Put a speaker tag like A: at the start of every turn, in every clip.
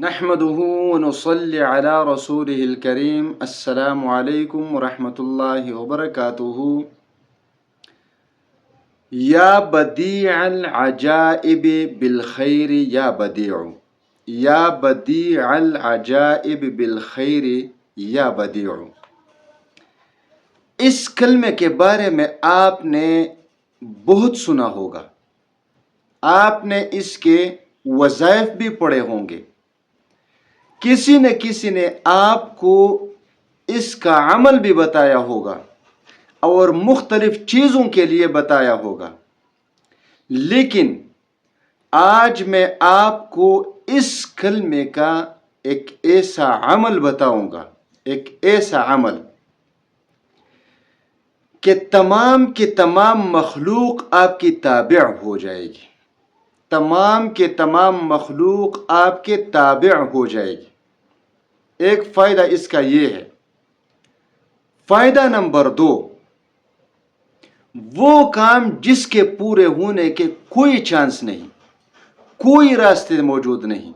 A: نحمده ونصلي على رسوله الكريم السلام عليكم ورحمة الله وبركاته. یا بدیع العجائب بالخیر یا بدیع، یا بدیع العجائب بالخیر یا بدیع. اس کلمے کے بارے میں آپ نے بہت سنا ہوگا، آپ نے اس کے وظائف بھی پڑھے ہوں گے. کسی نہ کسی نے آپ کو اس کا عمل بھی بتایا ہوگا اور مختلف چیزوں کے لیے بتایا ہوگا، لیکن آج میں آپ کو اس کلمے کا ایک ایسا عمل بتاؤں گا، ایک ایسا عمل کہ تمام کی تمام مخلوق آپ کی تابع ہو جائے گی، تمام کے تمام مخلوق آپ کے تابع ہو جائے گی. ایک فائدہ اس کا یہ ہے. فائدہ نمبر 2، وہ کام جس کے پورے ہونے کے کوئی چانس نہیں، کوئی راستے موجود نہیں،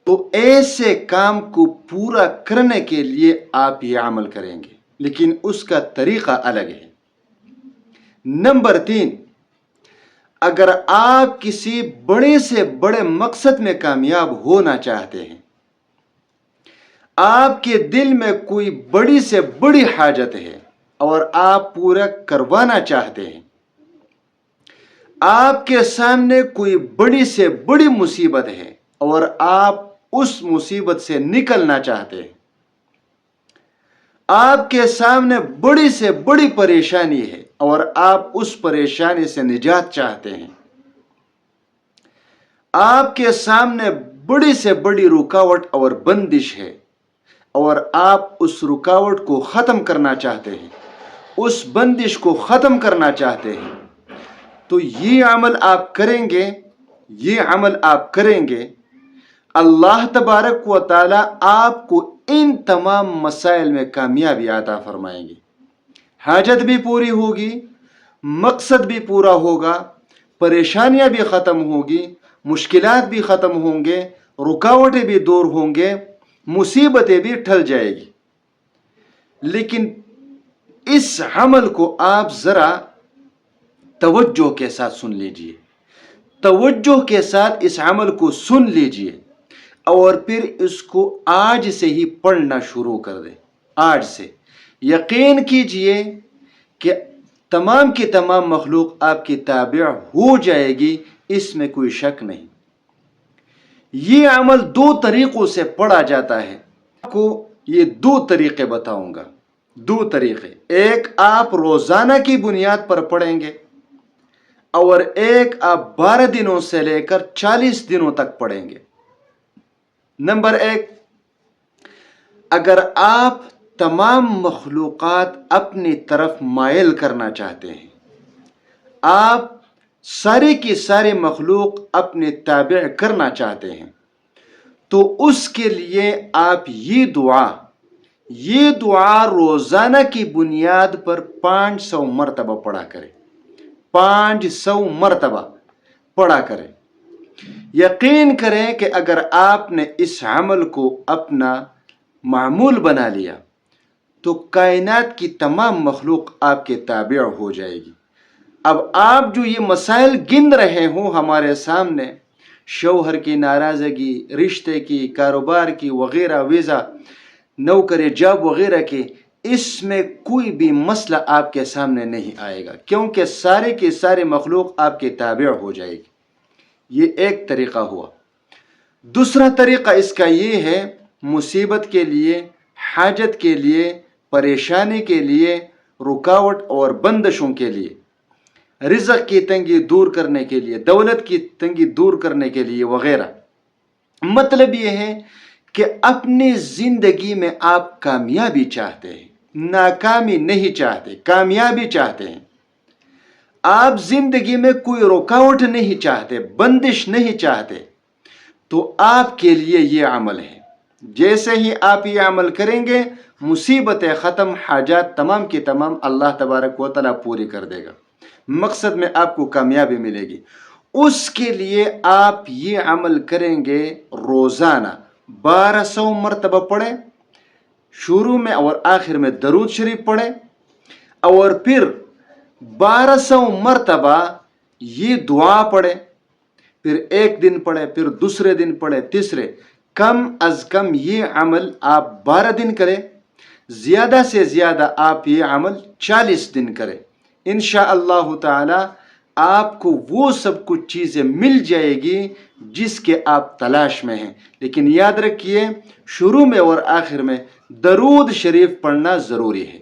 A: تو ایسے کام کو پورا کرنے کے لیے آپ یہ عمل کریں گے، لیکن اس کا طریقہ الگ ہے. نمبر 3، اگر آپ کسی بڑے سے بڑے مقصد میں کامیاب ہونا چاہتے ہیں، آپ کے دل میں کوئی بڑی سے بڑی حاجت ہے اور آپ پورا کروانا چاہتے ہیں، آپ کے سامنے کوئی بڑی سے بڑی مصیبت ہے اور آپ اس مصیبت سے نکلنا چاہتے ہیں، آپ کے سامنے بڑی سے بڑی پریشانی ہے اور آپ اس پریشانی سے نجات چاہتے ہیں، آپ کے سامنے بڑی سے بڑی رکاوٹ اور بندش ہے اور آپ اس رکاوٹ کو ختم کرنا چاہتے ہیں، اس بندش کو ختم کرنا چاہتے ہیں، تو یہ عمل آپ کریں گے، یہ عمل آپ کریں گے. اللہ تبارک و تعالی آپ کو ان تمام مسائل میں کامیابی عطا فرمائیں گے. حاجت بھی پوری ہوگی، مقصد بھی پورا ہوگا، پریشانیاں بھی ختم ہوگی، مشکلات بھی ختم ہوں گے، رکاوٹیں بھی دور ہوں گے، مصیبتیں بھی ٹل جائے گی. لیکن اس عمل کو آپ ذرا توجہ کے ساتھ سن لیجئے، توجہ کے ساتھ اس عمل کو سن لیجئے اور پھر اس کو آج سے ہی پڑھنا شروع کر دیں. آج سے یقین کیجئے کہ تمام کی تمام مخلوق آپ کی تابع ہو جائے گی، اس میں کوئی شک نہیں. یہ عمل 2 طریقوں سے پڑھا جاتا ہے. آپ کو یہ 2 طریقے بتاؤں گا، 2 طریقے. ایک آپ روزانہ کی بنیاد پر پڑھیں گے اور ایک آپ 12 دنوں سے لے کر 40 دنوں تک پڑھیں گے. نمبر 1، اگر آپ تمام مخلوقات اپنی طرف مائل کرنا چاہتے ہیں، آپ سارے کی سارے مخلوق اپنے تابع کرنا چاہتے ہیں، تو اس کے لیے آپ یہ دعا روزانہ کی بنیاد پر 500 مرتبہ پڑھا کریں، 500 مرتبہ پڑھا کریں. یقین کریں کہ اگر آپ نے اس عمل کو اپنا معمول بنا لیا تو کائنات کی تمام مخلوق آپ کے تابع ہو جائے گی. اب آپ جو یہ مسائل گن رہے ہوں ہمارے سامنے، شوہر کی ناراضگی، رشتے کی، کاروبار کی وغیرہ، ویزا، نوکری جاب وغیرہ کی، اس میں کوئی بھی مسئلہ آپ کے سامنے نہیں آئے گا، کیونکہ سارے کے سارے مخلوق آپ کے تابع ہو جائے گی. یہ ایک طریقہ ہوا. دوسرا طریقہ اس کا یہ ہے، مصیبت کے لیے، حاجت کے لیے، پریشانی کے لیے، رکاوٹ اور بندشوں کے لیے، رزق کی تنگی دور کرنے کے لیے، دولت کی تنگی دور کرنے کے لیے وغیرہ. مطلب یہ ہے کہ اپنی زندگی میں آپ کامیابی چاہتے ہیں، ناکامی نہیں چاہتے، کامیابی چاہتے ہیں. آپ زندگی میں کوئی رکاوٹ نہیں چاہتے، بندش نہیں چاہتے، تو آپ کے لیے یہ عمل ہے. جیسے ہی آپ یہ عمل کریں گے، مصیبتیں ختم، حاجات تمام کی تمام اللہ تبارک و تعالیٰ پوری کر دے گا، مقصد میں آپ کو کامیابی ملے گی. اس کے لیے آپ یہ عمل کریں گے روزانہ 1200 مرتبہ پڑھیں، شروع میں اور آخر میں درود شریف پڑھیں، اور پھر 1200 مرتبہ یہ دعا پڑھیں، پھر ایک دن پڑھیں، پھر دوسرے دن پڑھیں، تیسرے، کم از کم یہ عمل آپ 12 دن کریں، زیادہ سے زیادہ آپ یہ عمل 40 دن کریں۔ انشاءاللہ تعالی آپ کو وہ سب کچھ چیزیں مل جائے گی جس کے آپ تلاش میں ہیں، لیکن یاد رکھیے شروع میں اور آخر میں درود شریف پڑھنا ضروری ہے۔